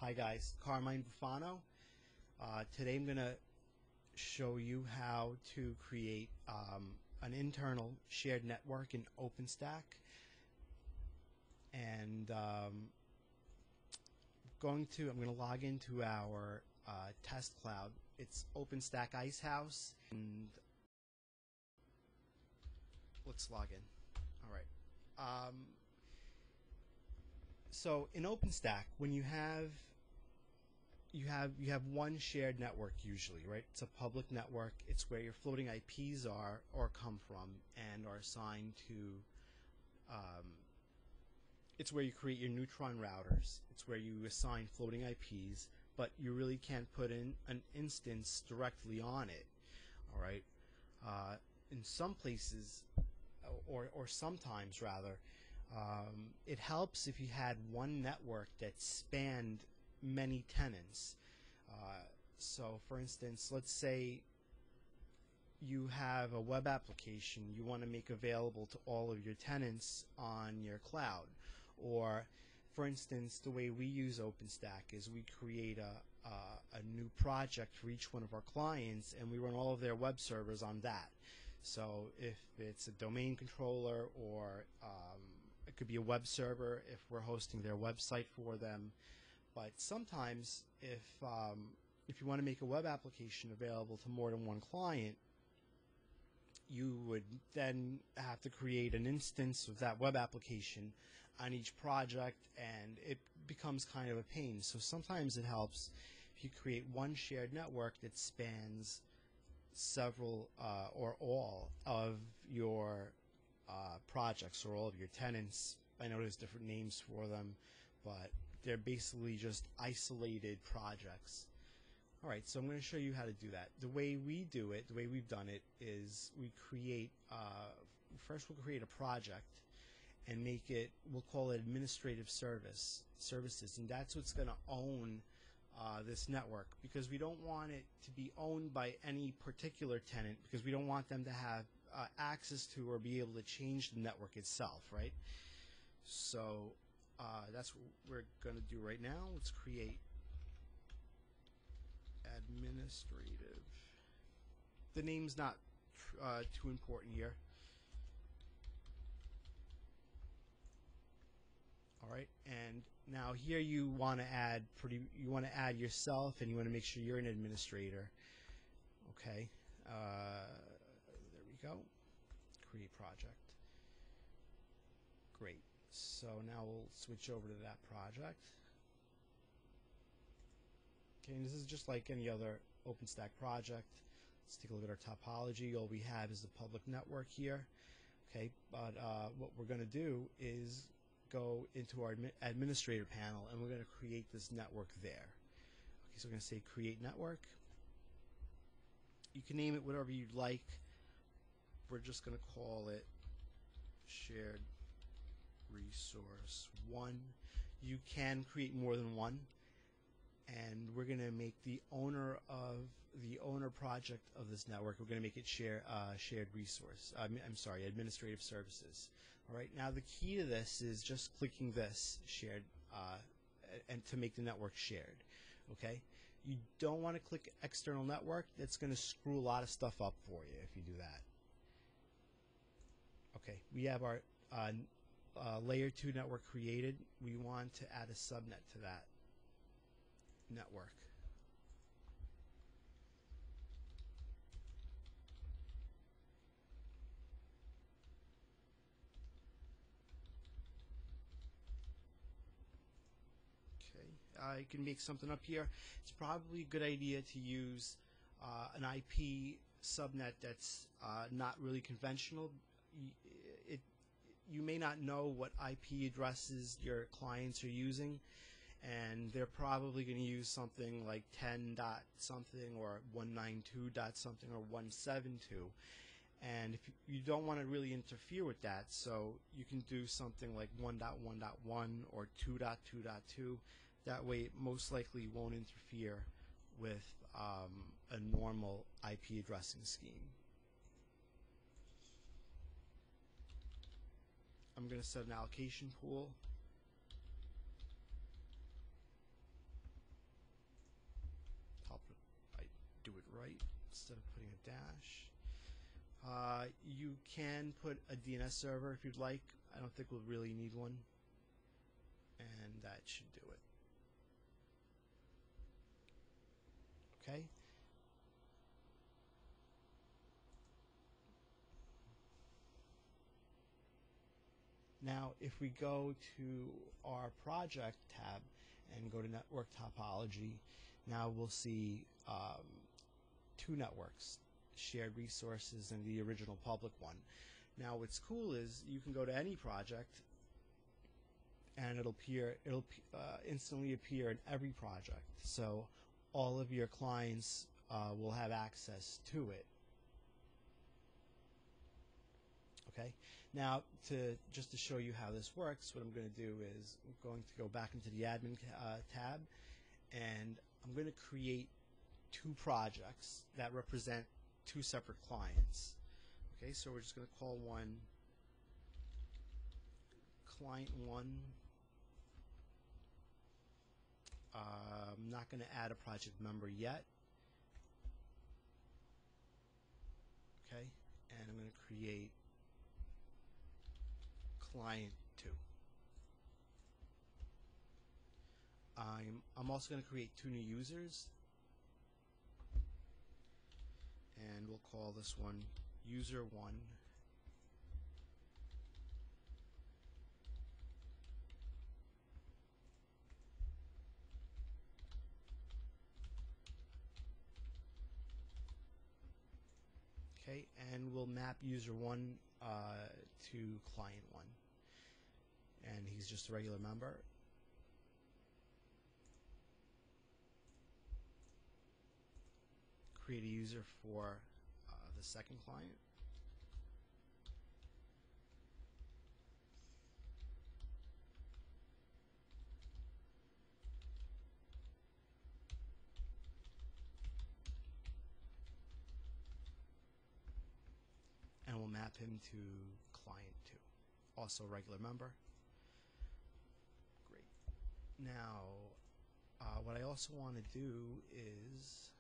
Hi guys, Carmine Bufano. Today I'm going to show you how to create an internal shared network in Openstack. And I'm going to log into our test cloud. It's Openstack Icehouse, and let's log in. All right. So in Openstack, when you have one shared network usually, right? It's a public network. It's where your floating IPs are or come from and are assigned to. It's where you create your neutron routers. It's where you assign floating IPs, but you really can't put in an instance directly on it. All right. In some places, or sometimes rather, it helps if you had one network that spanned many tenants. So for instance, let's say you have a web application you want to make available to all of your tenants on your cloud. Or for instance, the way we use Openstack is we create a new project for each one of our clients, and we run all of their web servers on that. So if it's a domain controller, or it could be a web server if we're hosting their website for them. But sometimes if you want to make a web application available to more than one client, you would then have to create an instance of that web application on each project, and it becomes kind of a pain. So sometimes it helps if you create one shared network that spans several or all of your projects or all of your tenants. I know there's different names for them, but they're basically just isolated projects. All right, so I'm going to show you how to do that. The way we do it, the way we've done it, is we create, first we'll create a project and make it, we'll call it administrative services, and that's what's going to own this network, because we don't want it to be owned by any particular tenant, because we don't want them to have access to or be able to change the network itself, right? So that's what we're going to do right now. Let's create administrative. The name's not too important here. All right, and now here you want to add yourself, and you want to make sure you're an administrator. Okay, there we go. Create project. Great. So now we'll switch over to that project. Okay, and this is just like any other OpenStack project. Let's take a look at our topology. All we have is the public network here. Okay, but what we're going to do is go into our administrator panel, and we're going to create this network there. Okay, so we're going to say create network. You can name it whatever you'd like. We're just going to call it shared resource 1. You can create more than one, and we're going to make the owner project of this network, we're going to make it shared resource. I'm sorry, administrative services. All right, now the key to this is just clicking this shared and to make the network shared. Okay, you don't want to click external network. That's going to screw a lot of stuff up for you if you do that. Okay, we have our layer 2 network created. We want to add a subnet to that network. You can make something up here. It's probably a good idea to use an IP subnet that's not really conventional. You may not know what IP addresses your clients are using, and they're probably going to use something like 10 dot something, or 192 dot something, or 172. And if you don't want to really interfere with that, so you can do something like 1.1.1 or 2.2.2. That way it most likely won't interfere with a normal IP addressing scheme. I'm going to set an allocation pool. right instead of putting a dash. You can put a DNS server if you'd like. I don't think we'll really need one. And that should do it. Okay. Now, if we go to our project tab and go to network topology, now we'll see two networks, shared resources and the original public one. Now, what's cool is you can go to any project and it'll instantly appear in every project. So all of your clients will have access to it. Okay. Now, just to show you how this works, what I'm going to do is I'm going to go back into the admin tab, and I'm going to create two projects that represent two separate clients. Okay, so we're just going to call one client 1. I'm not going to add a project member yet. Okay, and I'm going to create client 2. I'm also going to create two new users, and we'll call this one user 1 okay, and we'll map user 1 to client 1, and he's just a regular member. Create a user for the second client. And we'll map him to client 2, also a regular member. Great. Now, what I also want to do is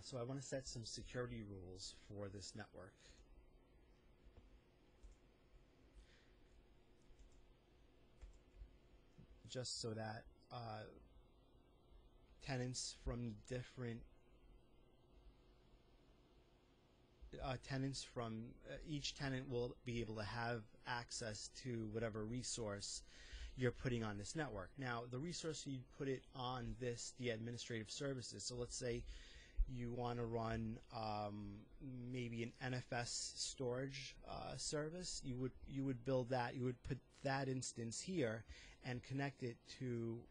so I want to set some security rules for this network. Just so that tenants from different each tenant will be able to have access to whatever resource you're putting on this network. Now, the resource you put it on the administrative services. So let's say you want to run maybe an NFS storage service. You would build that. You would put that instance here and connect it to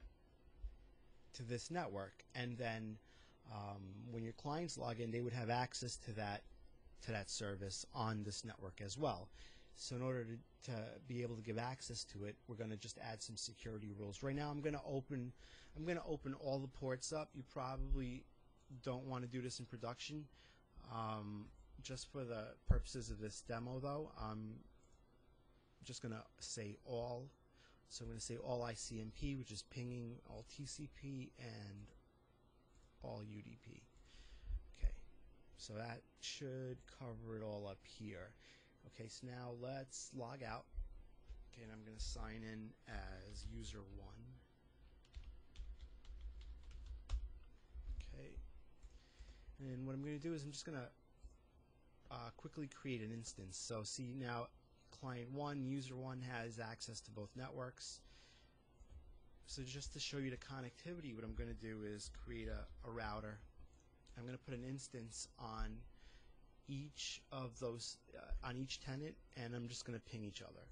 this network, and then when your clients log in, they would have access to that service on this network as well. So in order to be able to give access to it, we're going to just add some security rules. Right now, I'm going to open all the ports up. You probably don't want to do this in production. Just for the purposes of this demo, though, I'm just going to say all. So I'm going to say all ICMP, which is pinging, all TCP, and all UDP. Okay, so that should cover it all up here. Okay, so now let's log out. Okay, and I'm going to sign in as user 1. Okay, and what I'm going to do is I'm just going to quickly create an instance. So see now, client 1, user 1 has access to both networks. So just to show you the connectivity, what I'm going to do is create a router. I'm going to put an instance on each of those, on each tenant, and I'm just going to ping each other.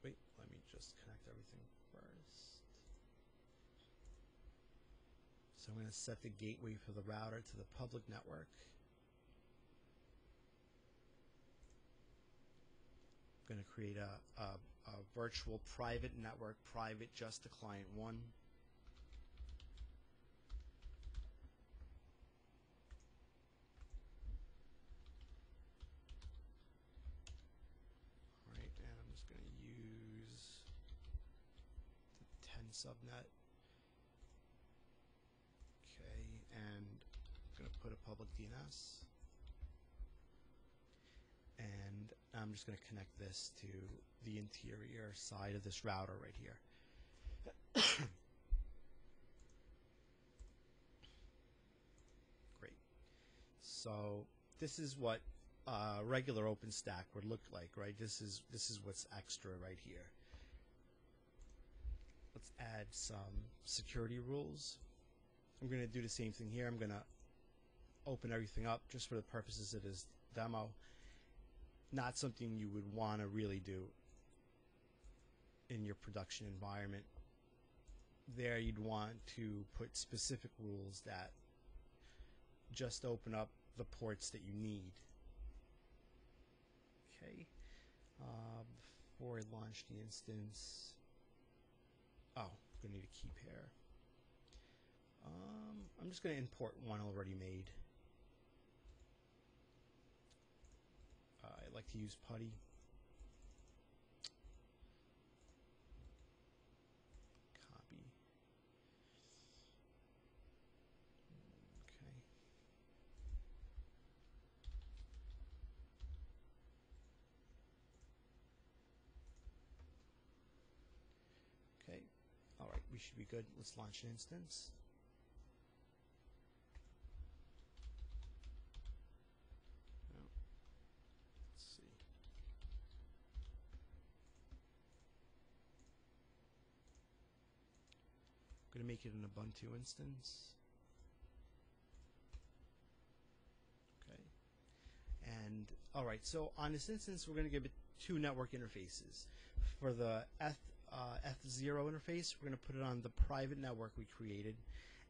Wait, let me just connect everything first. So I'm going to set the gateway for the router to the public network. I'm going to create a virtual private network, private just to client 1. 10 subnet. Okay, and I'm going to put a public DNS. And I'm just going to connect this to the interior side of this router right here. Great. So this is what regular Openstack would look like, right? This is what's extra right here. Let's add some security rules. I'm going to do the same thing here. I'm going to open everything up just for the purposes of this demo. Not something you would want to really do in your production environment. There you'd want to put specific rules that just open up the ports that you need. Okay. Before I launch the instance, oh, I'm going to need a key pair. I'm just going to import one already made. I like to use putty. Copy. Okay. Okay. All right, we should be good. Let's launch an instance. I'm going to make it an Ubuntu instance. Okay. And all right, so on this instance, we're going to give it two network interfaces. For the F0 interface, we're going to put it on the private network we created.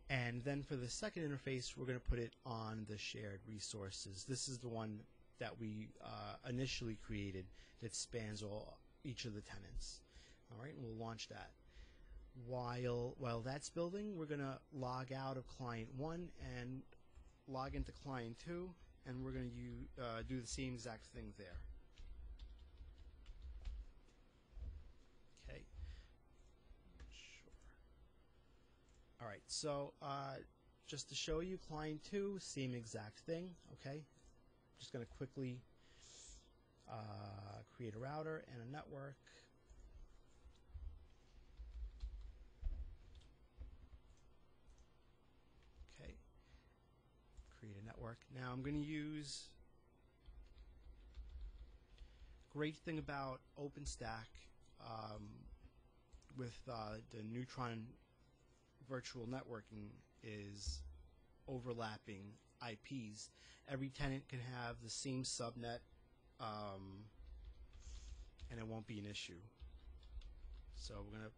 And then for the second interface, we're going to put it on the shared resources. This is the one that we initially created that spans each of the tenants. All right, and we'll launch that. While that's building, we're going to log out of client 1 and log into client 2, and we're going to do the same exact thing there. Okay. Sure. All right, so just to show you, client 2, same exact thing. Okay. Just going to quickly create a router and a network. Create a network. Now I'm going to use, great thing about Openstack with the Neutron virtual networking is overlapping IPs. Every tenant can have the same subnet and it won't be an issue. So we're going to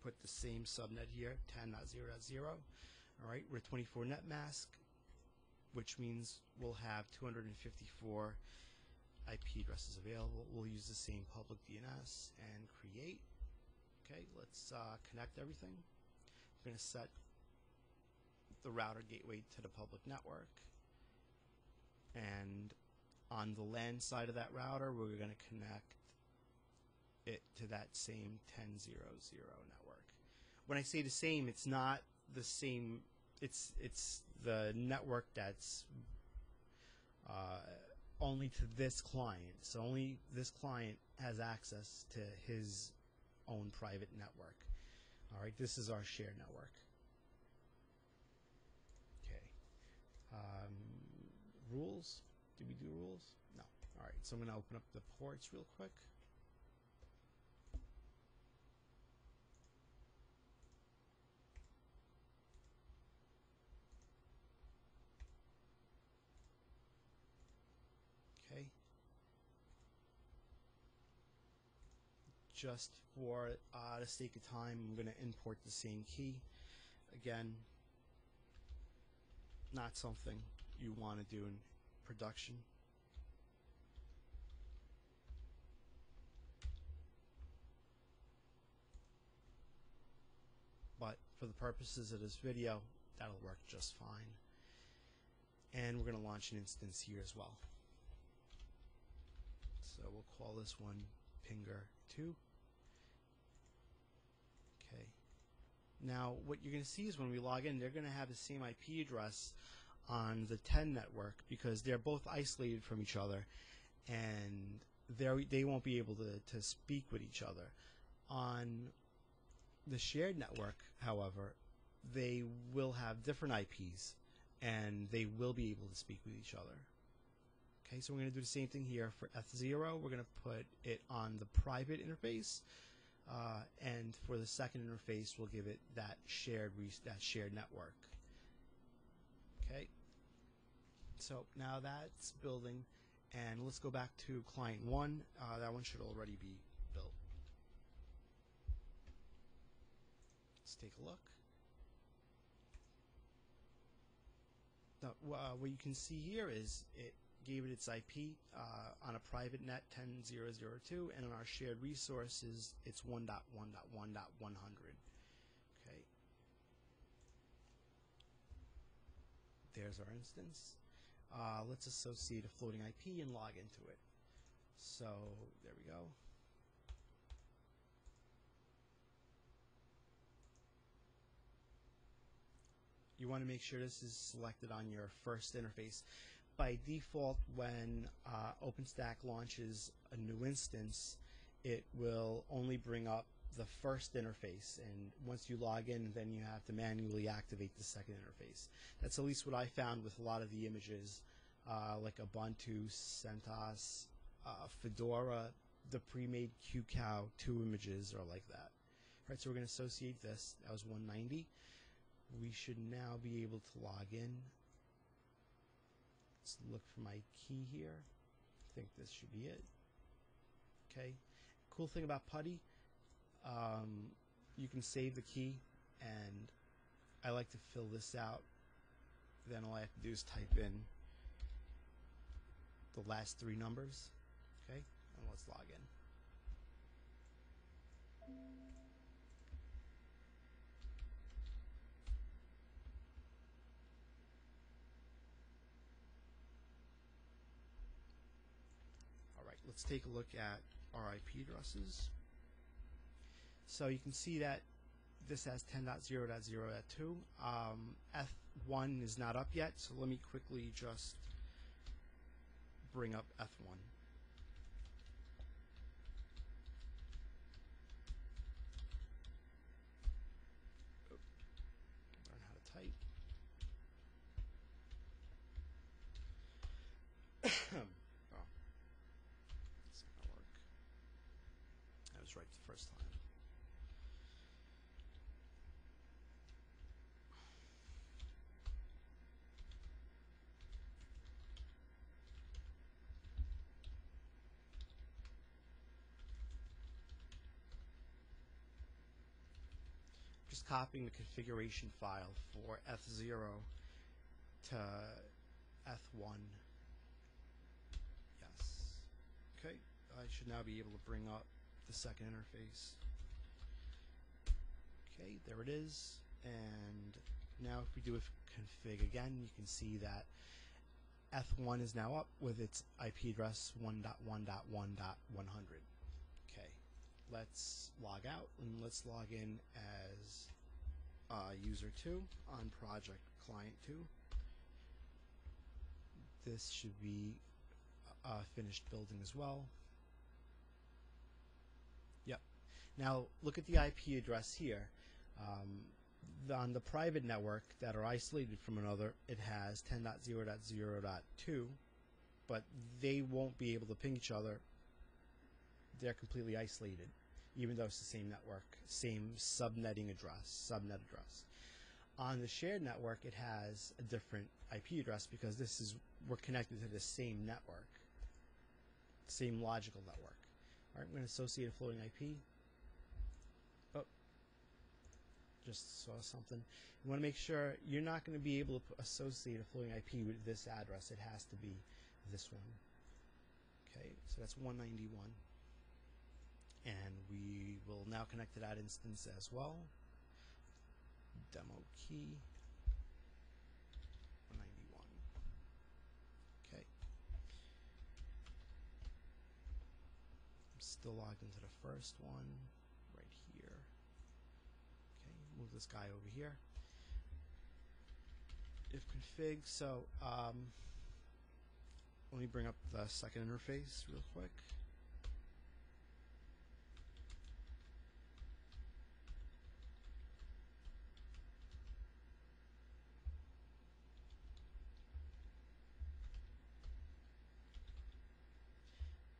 put the same subnet here, 10.0.0. All right, we're 24 net mask, which means we'll have 254 IP addresses available. We'll use the same public DNS and create. Okay, let's connect everything. We're going to set the router gateway to the public network. And on the LAN side of that router, we're going to connect it to that same 10.0.0 network. When I say the same, it's not the same. It's the network that's only to this client. So only this client has access to his own private network. All right, this is our shared network. Okay. Rules? Did we do rules? No. All right, so I'm going to open up the ports real quick. Okay. Just for the sake of time, I'm going to import the same key. Again, not something you want to do in production. But for the purposes of this video, that'll work just fine. And we're going to launch an instance here as well. So we'll call this one Pinger 2. Okay. Now, what you're going to see is when we log in, they're going to have the same IP address on the 10 network because they're both isolated from each other, and they won't be able to speak with each other. On the shared network, however, they will have different IPs, and they will be able to speak with each other. Okay, so we're going to do the same thing here for F0. We're going to put it on the private interface, and for the second interface, we'll give it that shared network. Okay, so now that's building, and let's go back to client 1. That one should already be built. Let's take a look. Now, what you can see here is it gave it its IP on a private net 10.0.0.2, and on our shared resources it's 1.1.1.100. Okay. There's our instance. Let's associate a floating IP and log into it. So there we go. You want to make sure this is selected on your first interface. By default, when Openstack launches a new instance, it will only bring up the first interface, and once you log in, then you have to manually activate the second interface. That's at least what I found with a lot of the images, like Ubuntu, CentOS, Fedora. The pre-made QCOW 2 images are like that. All right, so we're going to associate this. That was 190. We should now be able to log in. Let's look for my key here. I think this should be it. Okay. Cool thing about PuTTY, you can save the key, and I like to fill this out. Then all I have to do is type in the last 3 numbers. Okay, and let's log in. Let's take a look at our IP addresses. So you can see that this has 10.0.0.2. F1 is not up yet, so let me quickly just bring up F1. Learn how to type. Right the first time. Just copying the configuration file for F0 to F1. Yes. Okay, I should now be able to bring up the second interface. Okay, there it is. And now if we do a config again, you can see that F1 is now up with its IP address 1.1.1.100. Okay, let's log out and let's log in as user 2 on project client 2. This should be finished building as well. Now look at the IP address here. On the private network that are isolated from another, it has 10.0.0.2, but they won't be able to ping each other. They're completely isolated, even though it's the same network, same subnet address. On the shared network, it has a different IP address because we're connected to the same network, same logical network. All right, I'm going to associate a floating IP. Just saw something. You want to make sure you're not going to be able to associate a floating IP with this address. It has to be this one. Okay, so that's 191. And we will now connect to that instance as well. Demo key 191. Okay. I'm still logged into the first one right here. Okay, move this guy over here. If config, so let me bring up the second interface real quick.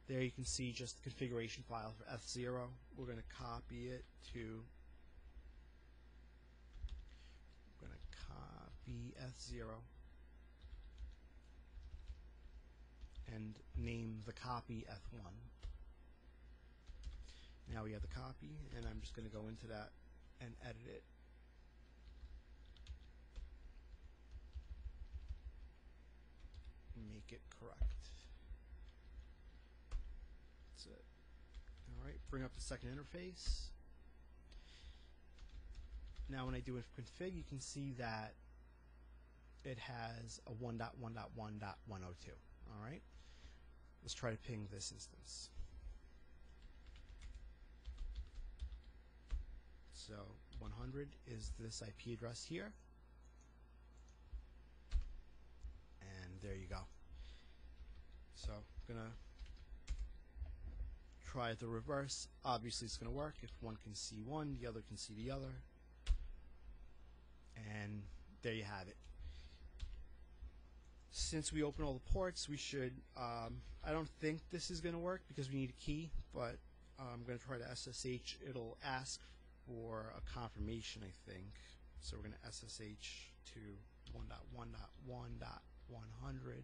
There you can see just the configuration file for F0. We're going to copy it to F0 and name the copy F1. Now we have the copy, and I'm just going to go into that and edit it. Make it correct. That's it. Alright, bring up the second interface. Now when I do config, you can see that it has a 1.1.1.102. Alright, let's try to ping this instance. So 100 is this IP address here. And there you go. So I'm going to try the reverse. Obviously it's going to work. If one can see one, the other can see the other. And there you have it. Since we open all the ports, we should, I don't think this is going to work because we need a key, but I'm going to try to SSH. It'll ask for a confirmation, I think. So we're going to SSH to 1.1.1.100.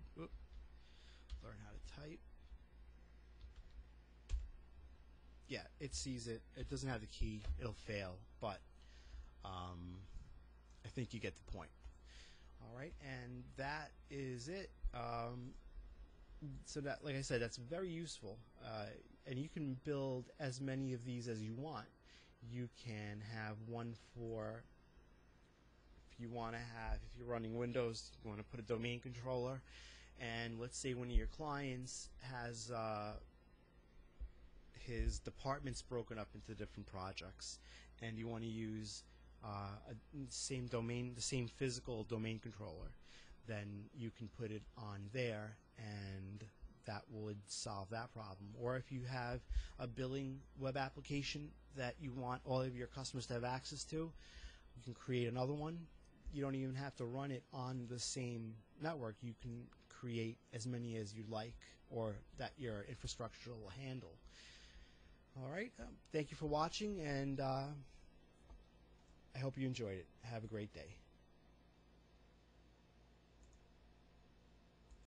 Learn how to type. Yeah, it sees it. It doesn't have the key. It'll fail, but I think you get the point. Alright, and that is it. So that, like I said, that's very useful. And you can build as many of these as you want. You can have one for, if you want to have, if you're running Windows, you want to put a domain controller, and let's say one of your clients has his departments broken up into different projects, and you want to use same domain, the same physical domain controller, then you can put it on there, and that would solve that problem. Or if you have a billing web application that you want all of your customers to have access to, you can create another one. You don't even have to run it on the same network. You can create as many as you like, or that your infrastructure will handle. Alright, thank you for watching, and I hope you enjoyed it. Have a great day.